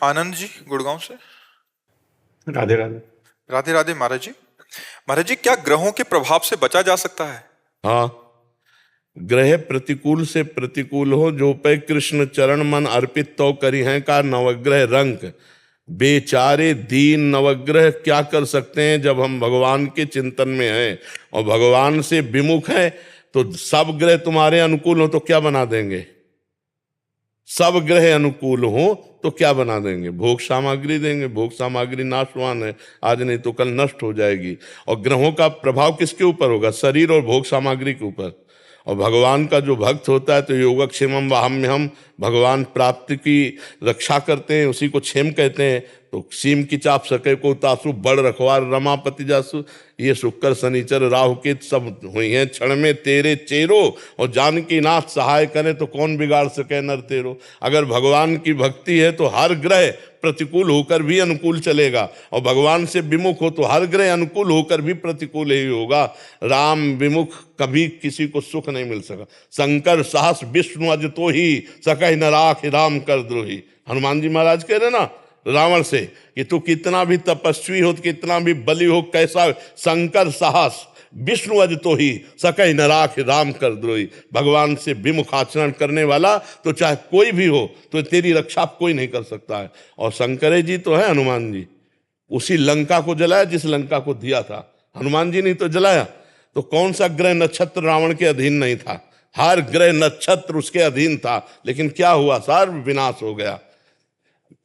आनंद जी गुड़गांव से। राधे राधे। राधे राधे महाराज जी। महाराज जी, क्या ग्रहों के प्रभाव से बचा जा सकता है? हाँ, ग्रह प्रतिकूल से प्रतिकूल हो, जो पे कृष्ण चरण मन अर्पित तो करी हैं का नवग्रह रंक। बेचारे दीन नवग्रह क्या कर सकते हैं जब हम भगवान के चिंतन में हैं और भगवान से विमुख हैं। तो सब ग्रह तुम्हारे अनुकूल हो तो क्या बना देंगे? सब ग्रह अनुकूल हो तो क्या बना देंगे? भोग सामग्री देंगे। भोग सामग्री नाशवान है, आज नहीं तो कल नष्ट हो जाएगी। और ग्रहों का प्रभाव किसके ऊपर होगा? शरीर और भोग सामग्री के ऊपर। और भगवान का जो भक्त होता है तो योगक्षेमम वहाम्यहम, भगवान प्राप्ति की रक्षा करते हैं, उसी को क्षेम कहते हैं। तो सीम की चाप सके को तासु, बड़ रखवार रमापति जासु। ये शुक्र शनिचर राहु केत सब हुई हैं क्षण में तेरे चेरो, और जानकी नाथ सहाय करे तो कौन बिगाड़ सके नर तेरो। अगर भगवान की भक्ति है तो हर ग्रह प्रतिकूल होकर भी अनुकूल चलेगा, और भगवान से विमुख हो तो हर ग्रह अनुकूल होकर भी प्रतिकूल ही होगा। राम विमुख कभी किसी को सुख नहीं मिल सका। शंकर साहस विष्णु अज तो ही सकहि न राख राम कर द्रोही। हनुमान जी महाराज कह रहे ना रावण से कि तू कितना भी तपस्वी हो, कितना भी बलि हो, कैसा शंकर साहस विष्णु अज तो ही सकहि न राख राम कर द्रोही। भगवान से विमुख आचरण करने वाला तो चाहे कोई भी हो तो तेरी रक्षा कोई नहीं कर सकता है। और शंकरे जी तो है हनुमान जी, उसी लंका को जलाया जिस लंका को दिया था। हनुमान जी ने तो जलाया। तो कौन सा ग्रह नक्षत्र रावण के अधीन नहीं था? हर ग्रह नक्षत्र उसके अधीन था। लेकिन क्या हुआ? सर्व विनाश हो गया।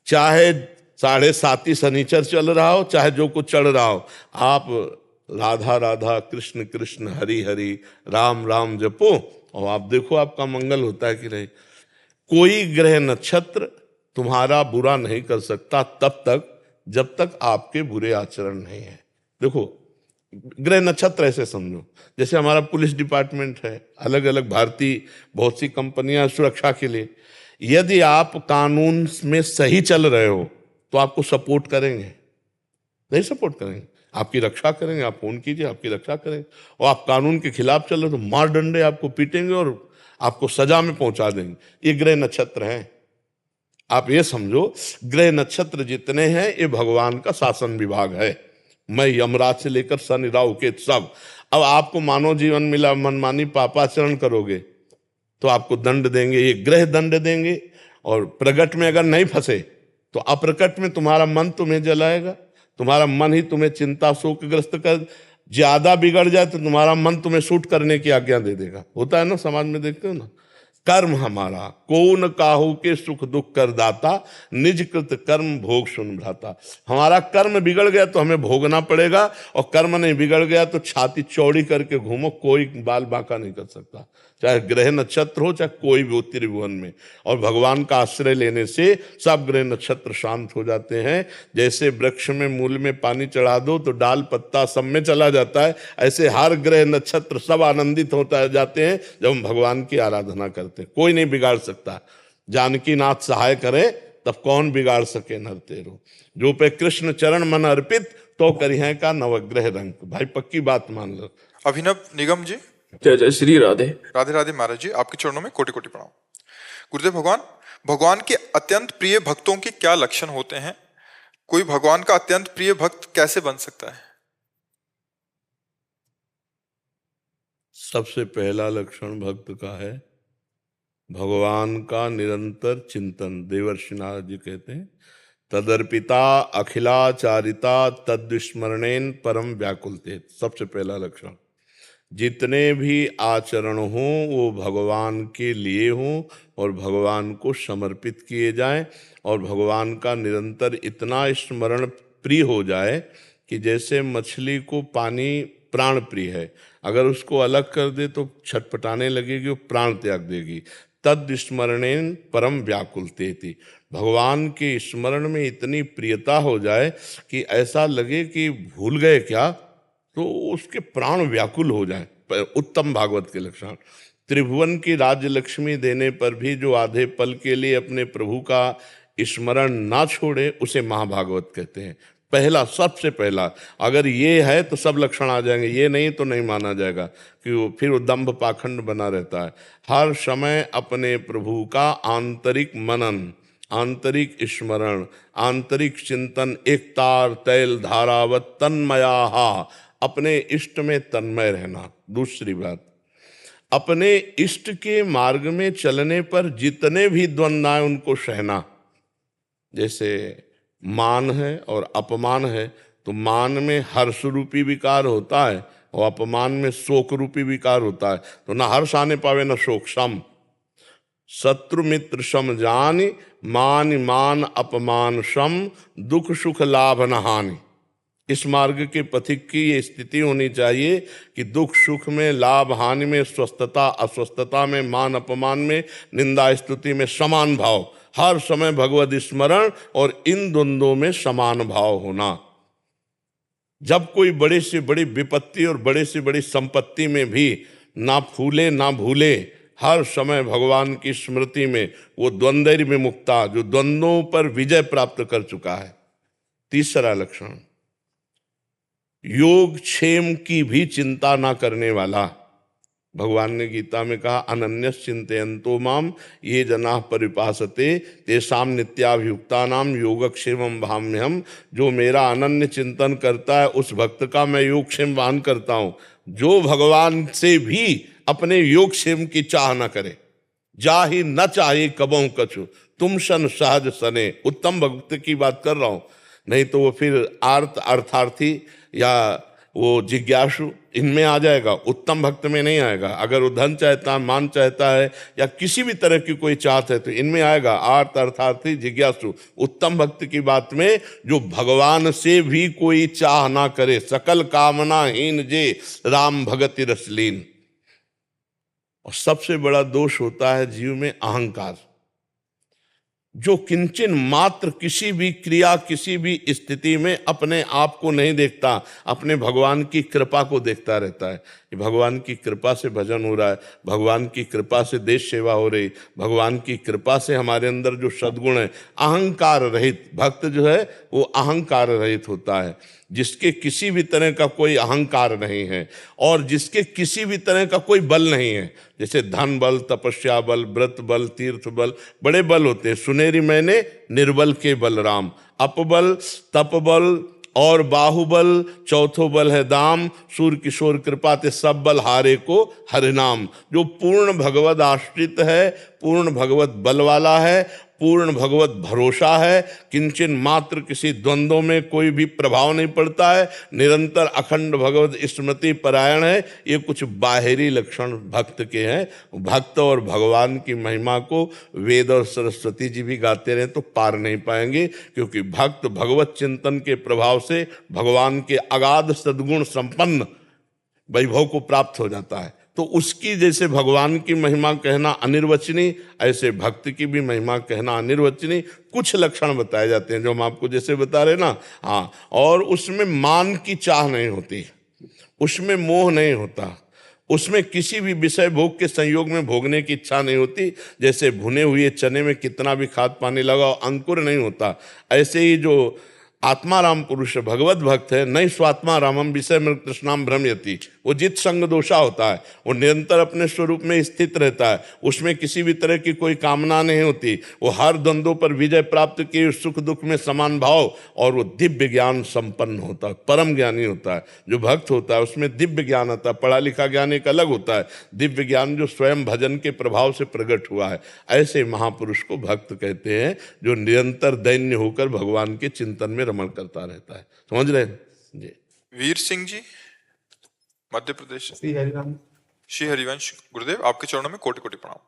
चाहे 7.5 शनिचर चल रहा हो, चाहे जो कुछ चढ़ रहा हो, आप राधा राधा कृष्ण कृष्ण हरि हरि राम राम जपो और आप देखो आपका मंगल होता है कि नहीं। कोई ग्रह नक्षत्र तुम्हारा बुरा नहीं कर सकता तब तक जब तक आपके बुरे आचरण नहीं है। देखो, ग्रह नक्षत्र ऐसे समझो जैसे हमारा पुलिस डिपार्टमेंट है, अलग अलग भारतीय बहुत सी कंपनियां सुरक्षा के लिए। यदि आप कानून में सही चल रहे हो तो आपको सपोर्ट करेंगे, नहीं सपोर्ट करेंगे, आपकी रक्षा करेंगे। आप फोन कीजिए, आपकी रक्षा करेंगे। और आप कानून के खिलाफ चल रहे हो तो मार डंडे आपको पीटेंगे और आपको सजा में पहुंचा देंगे। ये ग्रह नक्षत्र हैं। आप ये समझो, ग्रह नक्षत्र जितने हैं ये भगवान का शासन विभाग है। मैं यमराज से लेकर शनि राहु केतु सब। अब आपको मानव जीवन मिला, मनमानी पापाचरण करोगे तो आपको दंड देंगे, ये ग्रह दंड देंगे। और प्रगट में अगर नहीं फंसे तो अप्रकट में तुम्हारा मन तुम्हें जलाएगा। तुम्हारा मन ही तुम्हें चिंता शोकग्रस्त कर, ज्यादा बिगड़ जाए तो तुम्हारा मन तुम्हें शूट करने की आज्ञा दे देगा। होता है ना, समाज में देखते हो ना। कर्म हमारा कौन काहू के सुख दुख कर दाता, निज कृत कर्म भोग सुन भ्राता। हमारा कर्म बिगड़ गया तो हमें भोगना पड़ेगा, और कर्म नहीं बिगड़ गया तो छाती चौड़ी करके घूमो, कोई बाल बांका नहीं कर सकता। चाहे ग्रह नक्षत्र हो, चाहे कोई भी हो त्रिभुवन में। और भगवान का आश्रय लेने से सब ग्रह नक्षत्र शांत हो जाते हैं। जैसे वृक्ष में मूल में पानी चढ़ा दो तो डाल पत्ता सब में चला जाता है, ऐसे हर ग्रह नक्षत्र सब आनंदित होता जाते हैं जब हम भगवान की आराधना करते हैं। कोई नहीं बिगाड़ सकता। जानकी नाथ सहाय करे तब कौन बिगाड़ सके नर तेरो। जो पे कृष्ण चरण मन अर्पित तो करिहे का नवग्रह रंग। भाई पक्की बात मान लो। अभिनव निगम जी। जय जय श्री राधे। राधे राधे महाराज जी, आपके चरणों में कोटि कोटि प्रणाम। गुरुदेव भगवान, भगवान के अत्यंत प्रिय भक्तों के क्या लक्षण होते हैं? कोई भगवान का अत्यंत प्रिय भक्त कैसे बन सकता है? सबसे पहला लक्षण भक्त का है भगवान का निरंतर चिंतन। देवर्षि नारद जी कहते हैं तदर्पिता अखिलाचारिता तद्विस्मरणेन परम व्याकुलते। सबसे पहला लक्षण, जितने भी आचरण हों वो भगवान के लिए हों और भगवान को समर्पित किए जाएं, और भगवान का निरंतर इतना स्मरण प्रिय हो जाए कि जैसे मछली को पानी प्राण प्रिय है, अगर उसको अलग कर दे तो छटपटाने लगेगी, वो प्राण त्याग देगी। तद स्मरणेन परम व्याकुलतेति। भगवान के स्मरण में इतनी प्रियता हो जाए कि ऐसा लगे कि भूल गए क्या, तो उसके प्राण व्याकुल हो जाए। उत्तम भागवत के लक्षण। त्रिभुवन की राज्य लक्ष्मी देने पर भी जो आधे पल के लिए अपने प्रभु का स्मरण ना छोड़े उसे महाभागवत कहते हैं। पहला, सबसे पहला अगर ये है तो सब लक्षण आ जाएंगे, ये नहीं तो नहीं माना जाएगा कि वो फिर वो दंभ पाखंड बना रहता है। हर समय अपने प्रभु का आंतरिक मनन आंतरिक स्मरण, आंतरिक चिंतन, एक तार तैल धारावत तन्मयाहा, अपने इष्ट में तन्मय रहना। दूसरी बात, अपने इष्ट के मार्ग में चलने पर जितने भी द्वंद्व आए उनको सहना। जैसे मान है और अपमान है, तो मान में हर्ष रूपी विकार होता है और अपमान में शोक रूपी विकार होता है। तो ना हर्ष आने पावे ना शोक। सम शत्रु मित्र सम जानि, मान मान अपमान सम, दुख सुख लाभ न हानि। इस मार्ग के पथिक की ये स्थिति होनी चाहिए कि दुख सुख में, लाभ हानि में, स्वस्थता अस्वस्थता में, मान अपमान में, निंदा स्तुति में समान भाव, हर समय भगवद स्मरण और इन द्वंद्वों में समान भाव होना। जब कोई बड़े से बड़ी विपत्ति और बड़े से बड़ी संपत्ति में भी ना फूले ना भूले, हर समय भगवान की स्मृति में, वो द्वंद्व विमुक्ता, जो द्वंद्वों पर विजय प्राप्त कर चुका है। तीसरा लक्षण, योग क्षेम की भी चिंता ना करने वाला। भगवान ने गीता में कहा, अनन्यस चिंतयन्तो माम ये जनाः परिपासते तेषाम नित्याभियुक्तानाम योगक्षेमं भाम्यहम्। जो मेरा अनन्य चिंतन करता है उस भक्त का मैं योगक्षेम वाहन करता हूं। जो भगवान से भी अपने योगक्षेम की चाह न करे, जा ही न चाहे कबहु कछु, तुम सन सहज सने। उत्तम भक्त की बात कर रहा हूं, नहीं तो वो फिर अर्थार्थी या वो जिज्ञासु इनमें आ जाएगा, उत्तम भक्त में नहीं आएगा। अगर वो धन चाहता है, मान चाहता है या किसी भी तरह की कोई चाहत है तो इनमें आएगा, अर्थार्थी जिज्ञासु। उत्तम भक्त की बात में जो भगवान से भी कोई चाह ना करे, सकल कामनाहीन जे राम भगति रसलीन। और सबसे बड़ा दोष होता है जीव में अहंकार, जो किंचन मात्र किसी भी क्रिया, किसी भी स्थिति में अपने आप को नहीं देखता, अपने भगवान की कृपा को देखता रहता है कि भगवान की कृपा से भजन हो रहा है, भगवान की कृपा से देश सेवा हो रही, भगवान की कृपा से हमारे अंदर जो सद्गुण है। अहंकार रहित भक्त जो है वो अहंकार रहित होता है, जिसके किसी भी तरह का कोई अहंकार नहीं है और जिसके किसी भी तरह का कोई बल नहीं है। जैसे धन बल, तपस्या बल, व्रत बल, तीर्थ बल, बड़े बल होते हैं। सुनेरी मैंने निर्बल के बलराम, अपबल, तपबल और बाहुबल, चौथो बल है दाम, सूर किशोर कृपा ते सब बल हारे को हरिनाम। जो पूर्ण भगवत आश्रित है, पूर्ण भगवत बल वाला है, पूर्ण भगवत भरोसा है, किंचन मात्र किसी द्वंद्वों में कोई भी प्रभाव नहीं पड़ता है, निरंतर अखंड भगवत स्मृति परायण है। ये कुछ बाहरी लक्षण भक्त के हैं। भक्त और भगवान की महिमा को वेद और सरस्वती जी भी गाते रहे तो पार नहीं पाएंगे, क्योंकि भक्त भगवत चिंतन के प्रभाव से भगवान के अगाध सद्गुण संपन्न वैभव को प्राप्त हो जाता है। तो उसकी जैसे भगवान की महिमा कहना अनिर्वचनीय, ऐसे भक्त की भी महिमा कहना अनिर्वचनीय। कुछ लक्षण बताए जाते हैं जो हम आपको जैसे बता रहे ना। हाँ, और उसमें मान की चाह नहीं होती, उसमें मोह नहीं होता, उसमें किसी भी विषय भोग के संयोग में भोगने की इच्छा नहीं होती। जैसे भुने हुए चने में कितना भी खाद पानी लगाओ अंकुर नहीं होता, ऐसे ही जो आत्माराम पुरुष भगवत भक्त है, नहीं स्वात्मा रामम विषय में कृष्णाम भ्रमयति, वो जित संग दोषा होता है, वो निरंतर अपने स्वरूप में स्थित रहता है, उसमें किसी भी तरह की कोई कामना नहीं होती, वो हर द्वंद्वों पर विजय प्राप्त किए, सुख दुख में समान भाव, और वो दिव्य ज्ञान संपन्न होता है, परम ज्ञानी होता है। जो भक्त होता है उसमें दिव्य ज्ञान आता है, पढ़ा लिखा ज्ञान एक अलग होता है, दिव्य ज्ञान जो स्वयं भजन के प्रभाव से प्रकट हुआ है। ऐसे महापुरुष को भक्त कहते हैं, जो निरंतर दैन्य होकर भगवान के चिंतन में रमण करता रहता है। समझ रहे हैं जी। वीर सिंह जी, मध्य प्रदेश। श्री हरिराम। श्री हरिवंश गुरुदेव, आपके चरणों में कोटि कोटि प्रणाम।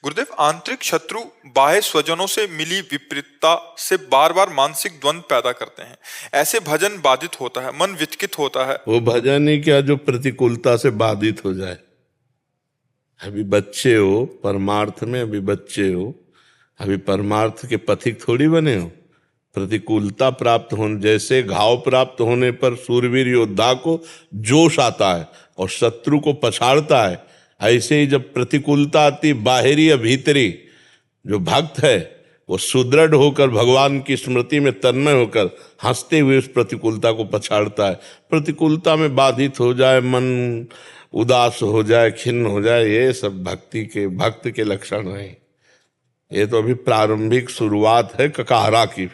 गुरुदेव, आंतरिक शत्रु बाह्य स्वजनों से मिली विपरीतता से बार बार मानसिक द्वंद पैदा करते हैं, ऐसे भजन बाधित होता है, मन विचकित होता है। वो भजन ही क्या जो प्रतिकूलता से बाधित हो जाए। अभी बच्चे हो परमार्थ में, अभी बच्चे हो, अभी परमार्थ के पथिक थोड़ी बने हो। प्रतिकूलता प्राप्त होने, जैसे घाव प्राप्त होने पर सूरवीर योद्धा को जोश आता है और शत्रु को पछाड़ता है, ऐसे ही जब प्रतिकूलता आती बाहरी या भीतरी, जो भक्त है वो सुदृढ़ होकर भगवान की स्मृति में तन्मय होकर हंसते हुए उस प्रतिकूलता को पछाड़ता है। प्रतिकूलता में बाधित हो जाए, मन उदास हो जाए, खिन्न हो जाए, ये सब भक्त के लक्षण नहीं। ये तो अभी प्रारंभिक शुरुआत है ककारा की।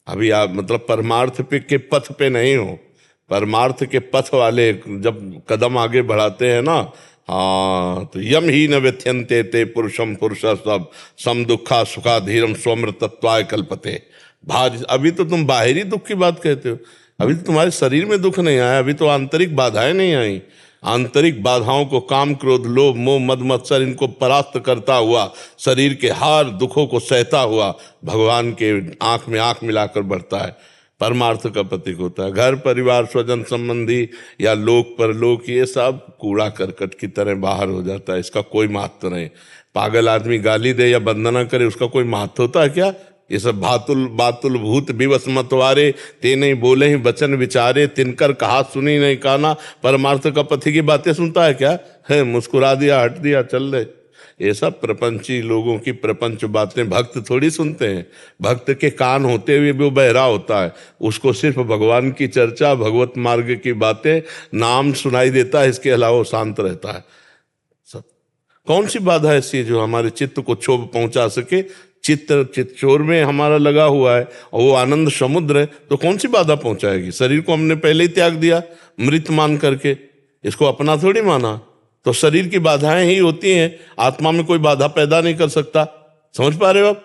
अभी आप मतलब परमार्थ पे के पथ पे नहीं हो। परमार्थ के पथ वाले जब कदम आगे बढ़ाते हैं ना, हाँ, तो यम ही न व्यथ्यन्ते ते पुरुषम पुरुष सब सम दुखा सुखा धीरम स्वमृतत्वाय कल्पते। भाज अभी तो तुम बाहरी दुख की बात कहते हो, अभी तो तुम्हारे शरीर में दुख नहीं आया, अभी तो आंतरिक बाधाएं नहीं आई। आंतरिक बाधाओं को काम क्रोध लोभ मोह मद मत्सर इनको परास्त करता हुआ, शरीर के हर दुखों को सहता हुआ भगवान के आंख में आंख मिलाकर बढ़ता है, परमार्थ का प्रतीक होता है। घर परिवार स्वजन संबंधी या लोक परलोक ये सब कूड़ा करकट की तरह बाहर हो जाता है, इसका कोई महत्व नहीं। पागल आदमी गाली दे या वंदना करे, उसका कोई महत्व होता है क्या? ये सब भातुल बातुल भूत विवश मतवारे, ते नहीं बोले ही वचन विचारे, तिनकर कहा सुनी नहीं काना, परमार्थ का पथी की बातें सुनता है क्या? है मुस्कुरा दिया हट दिया चल रहे। ये सब प्रपंची लोगों की प्रपंच बातें भक्त थोड़ी सुनते हैं। भक्त के कान होते हुए भी वो बहरा होता है, उसको सिर्फ भगवान की चर्चा भगवत मार्ग की बातें नाम सुनाई देता है, इसके अलावा वो शांत रहता है। सब कौन सी बाधा ऐसी जो हमारे चित्त को क्षोभ पहुंचा सके? चित्तचोर में हमारा लगा हुआ है और वो आनंद समुद्र है, तो कौन सी बाधा पहुंचाएगी? शरीर को हमने पहले ही त्याग दिया मृत मान करके, इसको अपना थोड़ी माना। तो शरीर की बाधाएं ही होती हैं, आत्मा में कोई बाधा पैदा नहीं कर सकता। समझ पा रहे हो आप?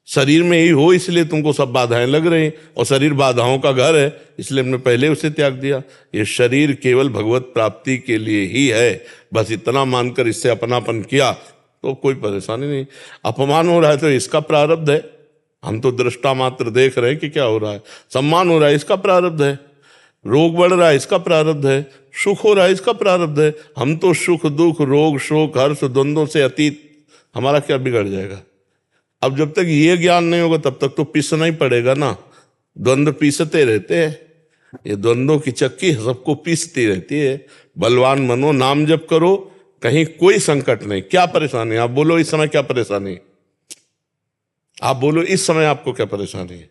शरीर में ही हो इसलिए तुमको सब बाधाएं लग रही, और शरीर बाधाओं का घर है इसलिए हमने पहले उसे त्याग दिया। ये शरीर केवल भगवत प्राप्ति के लिए ही है, बस इतना मानकर इससे अपनापन किया तो कोई परेशानी नहीं। अपमान हो रहा है तो इसका प्रारब्ध है, हम तो दृष्टा मात्र देख रहे हैं कि क्या हो रहा है। सम्मान हो रहा है इसका प्रारब्ध है, रोग बढ़ रहा है इसका प्रारब्ध है, सुख हो रहा है इसका प्रारब्ध है। हम तो सुख दुख रोग शोक हर्ष द्वंद्वों से अतीत, हमारा क्या बिगड़ जाएगा? अब जब तक ये ज्ञान नहीं होगा तब तक तो पीसना ही पड़ेगा ना। द्वंद्व पीसते रहते हैं, ये द्वंद्वों की चक्की सबको पीसती रहती है। बलवान मनो नाम जप करो, कहीं कोई संकट नहीं। क्या परेशानी? आप बोलो इस समय क्या परेशानी? आप बोलो इस समय आपको क्या परेशानी है?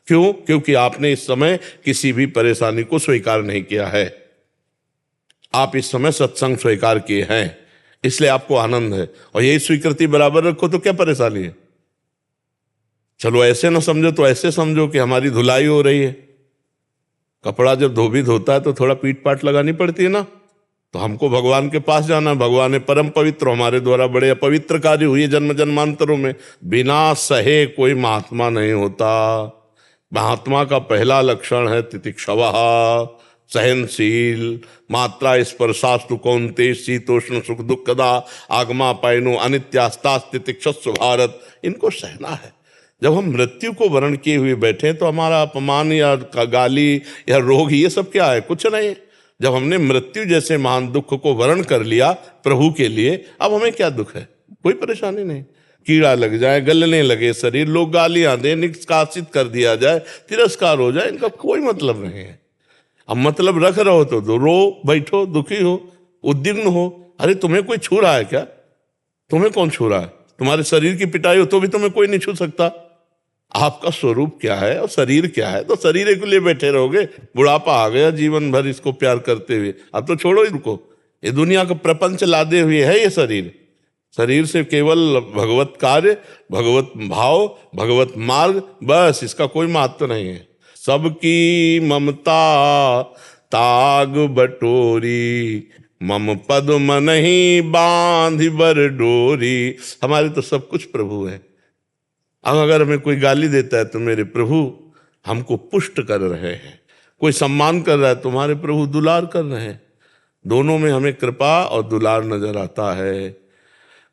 क्यों? क्योंकि आपने इस समय किसी भी परेशानी को स्वीकार नहीं किया है। आप इस समय सत्संग स्वीकार किए हैं, इसलिए आपको आनंद है। और यही स्वीकृति बराबर रखो तो क्या परेशानी है? चलो ऐसे ना समझो तो ऐसे समझो कि हमारी धुलाई हो रही है। कपड़ा जब धोता है तो थोड़ा पीट पाट लगानी पड़ती है ना। तो हमको भगवान के पास जाना, भगवान है परम पवित्र, हमारे द्वारा बड़े अपवित्र कार्य हुए जन्म जन्मांतरों में। बिना सहे कोई महात्मा नहीं होता। महात्मा का पहला लक्षण है तितिक्षवः, सहनशील, मात्रा स्पर्शास्तु कौन्ते शीतोष्ण सुख दुखदा आगमा पायनो अनित्यास्तास्तितिक्षस्व भारत। इनको सहना है। जब हम मृत्यु को वर्ण किए हुए बैठे तो हमारा अपमान या गाली या रोग ये सब क्या है? कुछ नहीं। जब हमने मृत्यु जैसे महान दुख को वर्ण कर लिया प्रभु के लिए, अब हमें क्या दुख है? कोई परेशानी नहीं। कीड़ा लग जाए, गलने लगे शरीर, लोग गालियां दें, निष्कासित कर दिया जाए, तिरस्कार हो जाए, इनका कोई मतलब नहीं है। अब मतलब रख रहो तो रो बैठो, दुखी हो, उद्विग्न हो। अरे तुम्हें कोई छू रहा है क्या? तुम्हें कौन छू रहा है? तुम्हारे शरीर की पिटाई हो तो भी तुम्हें कोई नहीं छू सकता। आपका स्वरूप क्या है और शरीर क्या है? तो शरीर के लिए बैठे रहोगे। बुढ़ापा आ गया, जीवन भर इसको प्यार करते हुए, अब तो छोड़ो इनको। ये दुनिया का प्रपंच लादे हुए है ये शरीर। शरीर से केवल भगवत कार्य, भगवत भाव, भगवत मार्ग, बस इसका कोई महत्व नहीं है। सबकी ममता ताग बटोरी, मम पद्म नहीं बांध बर डोरी। हमारे तो सब कुछ प्रभु है। अब अगर हमें कोई गाली देता है तो मेरे प्रभु हमको पुष्ट कर रहे हैं, कोई सम्मान कर रहा है तुम्हारे प्रभु दुलार कर रहे हैं। दोनों में हमें कृपा और दुलार नजर आता है।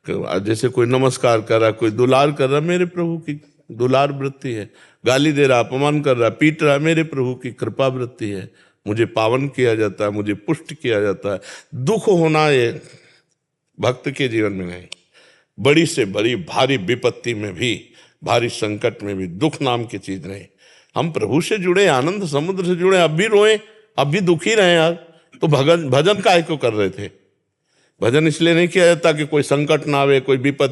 जैसे कोई नमस्कार कर रहा, कोई दुलार कर रहा, मेरे प्रभु की दुलार वृत्ति है। गाली दे रहा, अपमान कर रहा, पीट रहा, मेरे प्रभु की कृपा वृत्ति है। मुझे पावन किया जाता है, मुझे पुष्ट किया जाता है। दुख होना ये भक्त के जीवन में नहीं। बड़ी से बड़ी भारी विपत्ति में भी, भारी संकट में भी दुख नाम की चीज नहीं। हम प्रभु से जुड़े, आनंद समुद्र से जुड़े। अब भी रोए, अब भी दुखी रहे यार। तो भजन काहे को कर रहे थे? भजन इसलिए नहीं किया जाता कि कोई संकट ना आवे, कोई विपत्ति